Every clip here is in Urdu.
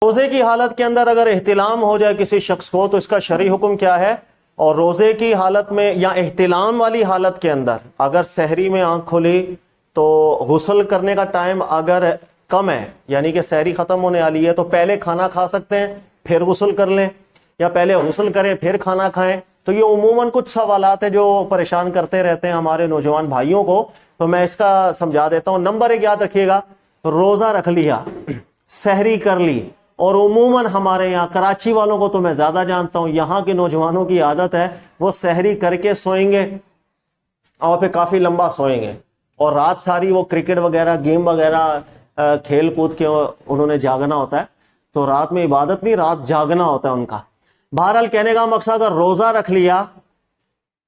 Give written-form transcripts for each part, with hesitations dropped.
روزے کی حالت کے اندر اگر احتلام ہو جائے کسی شخص کو تو اس کا شرعی حکم کیا ہے؟ اور روزے کی حالت میں یا احتلام والی حالت کے اندر اگر سحری میں آنکھ کھلی تو غسل کرنے کا ٹائم اگر کم ہے، یعنی کہ سحری ختم ہونے والی ہے، تو پہلے کھانا کھا سکتے ہیں پھر غسل کر لیں، یا پہلے غسل کریں پھر کھانا کھائیں؟ تو یہ عموماً کچھ سوالات ہیں جو پریشان کرتے رہتے ہیں ہمارے نوجوان بھائیوں کو، تو میں اس کا سمجھا دیتا ہوں۔ نمبر 1 یاد رکھیے گا، روزہ رکھ لیا، سحری کر لی، اور عموماً ہمارے یہاں کراچی والوں کو تو میں زیادہ جانتا ہوں، یہاں کے نوجوانوں کی عادت ہے وہ سحری کر کے سوئیں گے اور پھر کافی لمبا سوئیں گے، اور رات ساری وہ کرکٹ وغیرہ گیم وغیرہ کھیل کود کے انہوں نے جاگنا ہوتا ہے، تو رات میں عبادت نہیں، رات جاگنا ہوتا ہے ان کا۔ بہرحال کہنے کا مقصد اگر روزہ رکھ لیا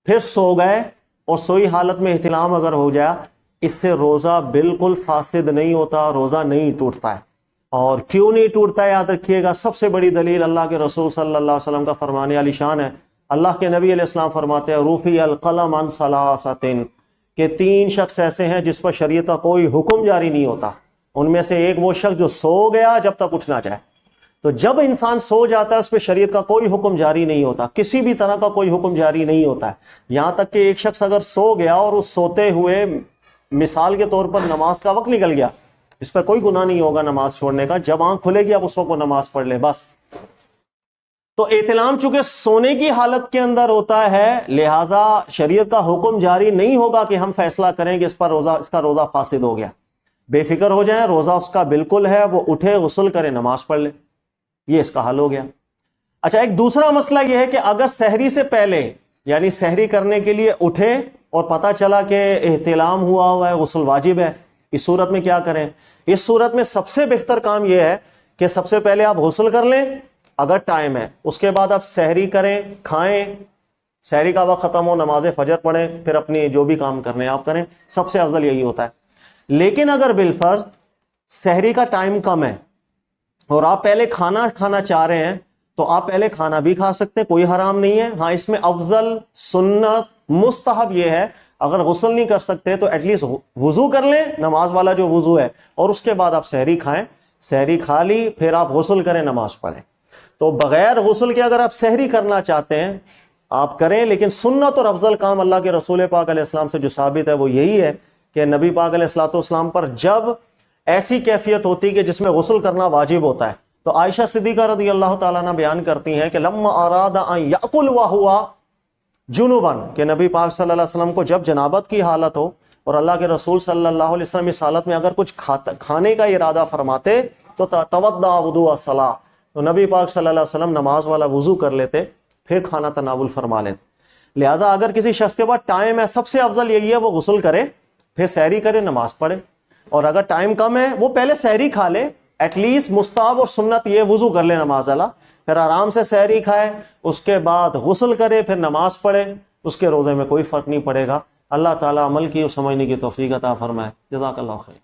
پھر سو گئے اور سوئی حالت میں احتلام اگر ہو جائے، اس سے روزہ بالکل فاسد نہیں ہوتا، روزہ نہیں ٹوٹتا ہے۔ اور کیوں نہیں ٹوٹتا ہے یاد رکھیے گا، سب سے بڑی دلیل اللہ کے رسول صلی اللہ علیہ وسلم کا فرمان عالی شان ہے۔ اللہ کے نبی علیہ السلام فرماتے ہیں رفع القلم عن ثلاثۃ، کہ 3 شخص ایسے ہیں جس پر شریعت کا کوئی حکم جاری نہیں ہوتا، ان میں سے ایک وہ شخص جو سو گیا جب تک اٹھ نہ جائے۔ تو جب انسان سو جاتا ہے اس پہ شریعت کا کوئی حکم جاری نہیں ہوتا، کسی بھی طرح کا کوئی حکم جاری نہیں ہوتا ہے، یہاں تک کہ ایک شخص اگر سو گیا اور اس سوتے ہوئے مثال کے طور پر نماز کا وقت نکل گیا، اس پر کوئی گناہ نہیں ہوگا نماز چھوڑنے کا، جب آنکھ کھلے گی اب اس وقت وہ نماز پڑھ لے بس۔ تو احتلام چونکہ سونے کی حالت کے اندر ہوتا ہے، لہٰذا شریعت کا حکم جاری نہیں ہوگا کہ ہم فیصلہ کریں کہ اس کا روزہ فاسد ہو گیا۔ بے فکر ہو جائیں، روزہ اس کا بالکل ہے، وہ اٹھے غسل کرے نماز پڑھ لے، یہ اس کا حل ہو گیا۔ اچھا، ایک دوسرا مسئلہ یہ ہے کہ اگر سحری سے پہلے یعنی سحری کرنے کے لیے اٹھے اور پتہ چلا کہ احتلام ہوا ہے، غسل واجب ہے، اس صورت میں کیا کریں؟ اس صورت میں سب سے بہتر کام یہ ہے کہ سب سے پہلے آپ غسل کر لیں اگر ٹائم ہے، اس کے بعد آپ سحری کریں، کھائیں، سحری کا وقت ختم ہو نماز فجر پڑھیں، پھر اپنی جو بھی کام کرنے آپ کریں، سب سے افضل یہی ہوتا ہے۔ لیکن اگر بالفرض سحری کا ٹائم کم ہے اور آپ پہلے کھانا کھانا چاہ رہے ہیں تو آپ پہلے کھانا بھی کھا سکتے ہیں، کوئی حرام نہیں ہے۔ ہاں، اس میں افضل، سنت، مستحب یہ ہے اگر غسل نہیں کر سکتے تو ایٹ لیسٹ وضو کر لیں، نماز والا جو وضو ہے، اور اس کے بعد آپ سحری کھائیں، سحری کھا لی پھر آپ غسل کریں، نماز پڑھیں۔ تو بغیر غسل کے اگر آپ سحری کرنا چاہتے ہیں آپ کریں، لیکن سنت اور افضل کام اللہ کے رسول پاک علیہ السلام سے جو ثابت ہے وہ یہی ہے کہ نبی پاک علیہ الصلوۃ والسلام پر جب ایسی کیفیت ہوتی کہ جس میں غسل کرنا واجب ہوتا ہے، تو عائشہ صدیقہ رضی اللہ تعالیٰ عنہ بیان کرتی ہیں کہ لما اراد ان یاکل وہو جنوبا، کہ نبی پاک صلی اللہ علیہ وسلم کو جب جنابت کی حالت ہو اور اللہ کے رسول صلی اللہ علیہ وسلم اس حالت میں اگر کچھ کھانے کا ارادہ فرماتے تو توضأ وضوء الصلاۃ، تو نبی پاک صلی اللہ علیہ وسلم نماز والا وضو کر لیتے پھر کھانا تناول فرما لیتے۔ لہٰذا اگر کسی شخص کے پاس ٹائم ہے، سب سے افضل یہی ہے وہ غسل کرے پھر سحری کرے، نماز پڑھے، اور اگر ٹائم کم ہے وہ پہلے سحری کھا لے، ایٹ لیسٹ مستحب اور سنت یہ وضو کر لے نماز والا، پھر آرام سے سحری کھائے، اس کے بعد غسل کرے پھر نماز پڑھے، اس کے روزے میں کوئی فرق نہیں پڑے گا۔ اللہ تعالیٰ عمل کی اور سمجھنے کی توفیق عطا فرمائے۔ جزاک اللہ خیر۔